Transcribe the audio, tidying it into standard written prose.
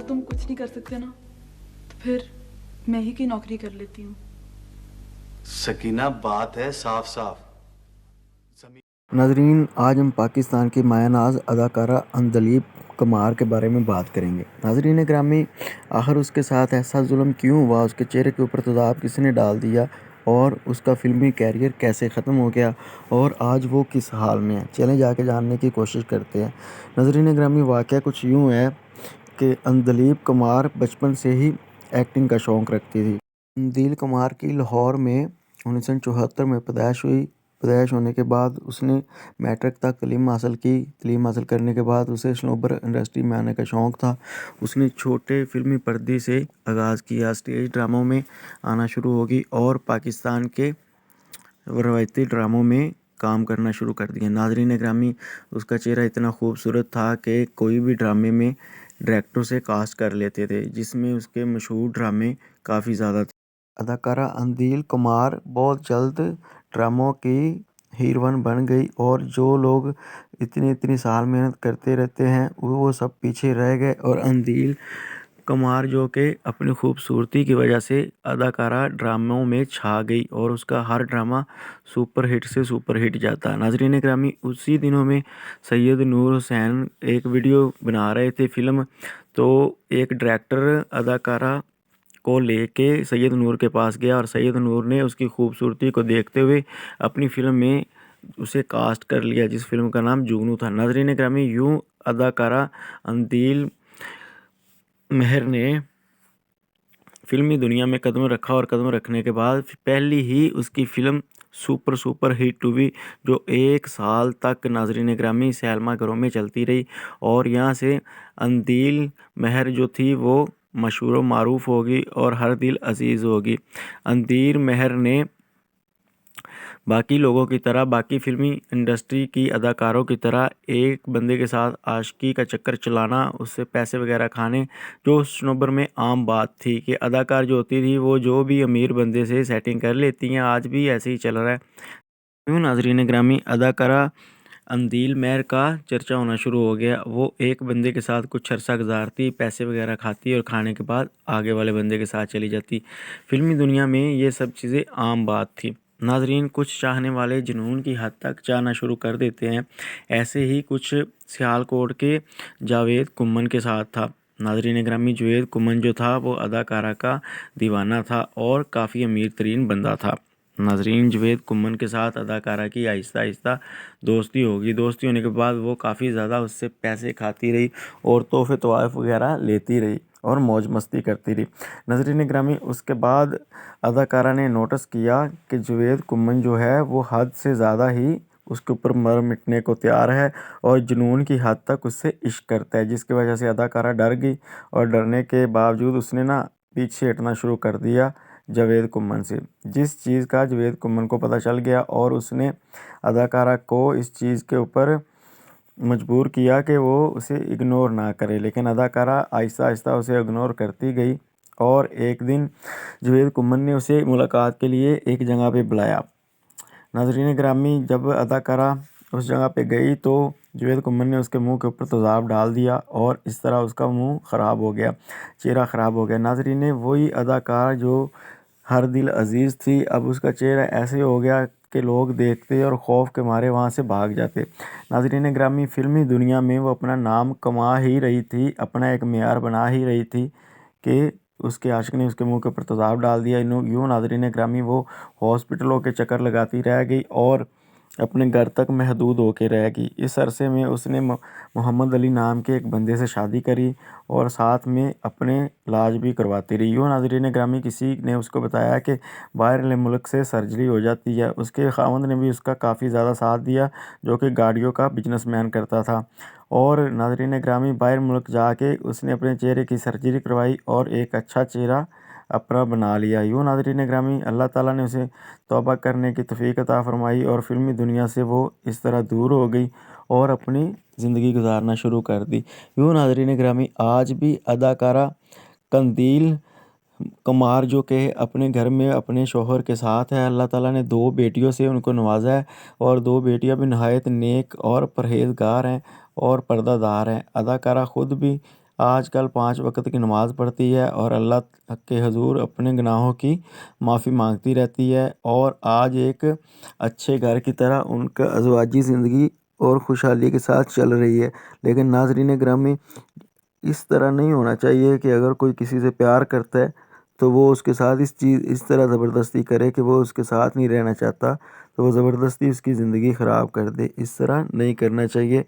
तुम कुछ नहीं कर सकते ना, तो फिर मैं ही की नौकरी कर लेती हूँ। सकीना, बात है साफ साफ। नाजरीन, आज हम पाकिस्तान की मायानाज अदाकारा अंदलीब कमार के बारे में बात करेंगे। नाजरीन ग्रामी, आखिर उसके साथ ऐसा जुल्म क्यों हुआ, उसके चेहरे के ऊपर तेजाब किसने डाल दिया और उसका फिल्मी कैरियर कैसे ख़त्म हो गया और आज वो किस हाल में है, चलें जाके जानने की कोशिश करते हैं। नाजरीन ग्रामी, वाक़या कुछ यूँ है कि अंदलीब कमार बचपन से ही एक्टिंग का शौक़ रखती थी। अंदलीब कमार की लाहौर में 1974 में पैदाइश होने के बाद उसने मैट्रिक तक तालीम हासिल की। तालीम हासिल करने के बाद उसे स्नोबर इंडस्ट्री में आने का शौक़ था। उसने छोटे फिल्मी पर्दे से आगाज़ किया, स्टेज ड्रामों में आना शुरू होगी और पाकिस्तान के रवायती ड्रामों में काम करना शुरू कर दिया। नाज़रीन ग्रामी, उसका चेहरा इतना खूबसूरत था कि कोई भी ड्रामे में डायरेक्टर से कास्ट कर लेते थे, जिसमें उसके मशहूर ड्रामे काफ़ी ज़्यादा थे। अदाकारा अंदील कुमार बहुत जल्द ड्रामों की हीरोइन बन गई और जो लोग इतनी साल मेहनत करते रहते हैं वो सब पीछे रह गए और अंदील कुमार जो कि अपनी खूबसूरती की वजह से अदाकारा ड्रामों में छा गई और उसका हर ड्रामा सुपर हिट से सुपर हिट जाता। नाजरीन ग्रामी, उसी दिनों में सैयद नूर हुसैन एक वीडियो बना रहे थे फिल्म, तो एक डायरेक्टर अदाकारा को लेके सैयद नूर के पास गया और सैयद नूर ने उसकी खूबसूरती को देखते हुए अपनी फ़िल्म में उसे कास्ट कर लिया, जिस फिल्म का नाम जुगनू था। नाज़रीन ग्रामी, यूँ अदाकारा अंदील मेहर ने फिल्मी दुनिया में कदम रखा और कदम रखने के बाद पहली ही उसकी फ़िल्म सुपर हिट हुई, जो 1 साल तक नाज़रीन ग्रामी सिनेमा घरों में चलती रही और यहाँ से अंदील मेहर जो थी वो मशहूर व मारूफ होगी और हर दिल अजीज़ होगी। अंदील मेहर ने बाकी लोगों की तरह, बाकी फिल्मी इंडस्ट्री की अदाकारों की तरह एक बंदे के साथ आशिकी का चक्कर चलाना, उससे पैसे वगैरह खाने, जो स्नोबर में आम बात थी कि अदाकार जो होती थी वो जो भी अमीर बंदे से सेटिंग कर लेती हैं। आज भी ऐसे ही चल रहा है। क्यों नाजरीन ग्रामी, अदाकारा अंदील मेहर का चर्चा होना शुरू हो गया। वो एक बंदे के साथ कुछ अरसा गुजारती, पैसे वगैरह खाती और खाने के बाद आगे वाले बंदे के साथ चली जाती। फिल्मी दुनिया में ये सब चीज़ें आम बात थी। नाजरीन, कुछ चाहने वाले जुनून की हद तक चाहना शुरू कर देते हैं। ऐसे ही कुछ सियालकोट के जावेद कुम्मन के साथ था। नाजरीन ग्रामी, जावेद कुम्मन जो था वो अदाकारा का दीवाना था और काफ़ी अमीर तरीन बंदा था। नाजरीन, जावेद कुम्मन के साथ अदाकारा की आहिस्ता आहिस्ता दोस्ती होगी। दोस्ती होने के बाद वो काफ़ी ज़्यादा उससे पैसे खाती रही और तोहफ़े तोहफ़ वगैरह लेती रही और मौज मस्ती करती रही। नाजरीन ग्रामी, उसके बाद अदाकारा ने नोटिस किया कि जावेद कुम्मन जो है वो हद से ज़्यादा ही उसके ऊपर मर मिटने को तैयार है और जुनून की हद तक उससे इश्क करता है, जिसकी वजह से अदाकारा डर गई और डरने के बावजूद उसने पीछे हटना शुरू कर दिया जावेद कुम्मन से। जिस चीज़ का जावेद कुम्मन को पता चल गया और उसने अदाकारा को इस चीज़ के ऊपर मजबूर किया कि वो उसे इग्नोर ना करे, लेकिन अदाकारा आहिस्ता आहिस्ता उसे इग्नोर करती गई और एक दिन जावेद कुम्मन ने उसे मुलाकात के लिए एक जगह पे बुलाया। नाजरीन ग्रामी, जब अदाकारा उस जगह पे गई तो जावेद कुम्मन ने उसके मुंह के ऊपर तेज़ाब डाल दिया और इस तरह उसका मुंह ख़राब हो गया, चेहरा ख़राब हो गया। नाजरीन, वही अदाकार जो हर दिल अजीज़ थी, अब उसका चेहरा ऐसे हो गया कि लोग देखते और खौफ के मारे वहाँ से भाग जाते। नाजरीन ग्रामी, फिल्मी दुनिया में वो अपना नाम कमा ही रही थी, अपना एक मेयार बना ही रही थी कि उसके आशिक ने उसके मुंह के ऊपर तेज़ाब डाल दिया। यूँ नाजरीन ग्रामी, वो हॉस्पिटलों के चक्कर लगाती रह गई और अपने घर तक महदूद होके रह गई। इस अरसे में उसने मोहम्मद अली नाम के एक बंदे से शादी करी और साथ में अपने इलाज भी करवाती रही। यूँ नाजरीन ग्रामी, किसी ने उसको बताया कि बाहर मुल्क से सर्जरी हो जाती है। उसके खावंद ने भी उसका काफ़ी ज़्यादा साथ दिया, जो कि गाड़ियों का बिजनेसमैन करता था। और नाजरीन ग्रामी, बाहर मुल्क जाके उसने अपने चेहरे की सर्जरी करवाई और एक अच्छा चेहरा अपना बना लिया। यूँ नाजरीन ग्रामी, अल्लाह ताला ने उसे तौबा करने की तौफीक अता फरमाई और फिल्मी दुनिया से वो इस तरह दूर हो गई और अपनी ज़िंदगी गुजारना शुरू कर दी। यूँ नाजरीन ग्रामी, आज भी अदाकारा कंदील कुमार जो कि अपने घर में अपने शौहर के साथ है, अल्लाह ताला ने 2 बेटियों से उनको नवाजा है और 2 बेटियां भी नहायत नेक और परहेजगार हैं और पर्दादार हैं। अदाकारा ख़ुद भी آج کل 5 وقت کی نماز پڑھتی ہے اور اللہ کے حضور اپنے گناہوں کی معافی مانگتی رہتی ہے، اور آج ایک اچھے گھر کی طرح ان کا ازواجی زندگی اور خوشحالی کے ساتھ چل رہی ہے۔ لیکن ناظرین گرامی، اس طرح نہیں ہونا چاہیے کہ اگر کوئی کسی سے پیار کرتا ہے تو وہ اس کے ساتھ اس طرح زبردستی کرے کہ وہ اس کے ساتھ نہیں رہنا چاہتا تو وہ زبردستی اس کی زندگی خراب کر دے۔ اس طرح نہیں کرنا چاہیے۔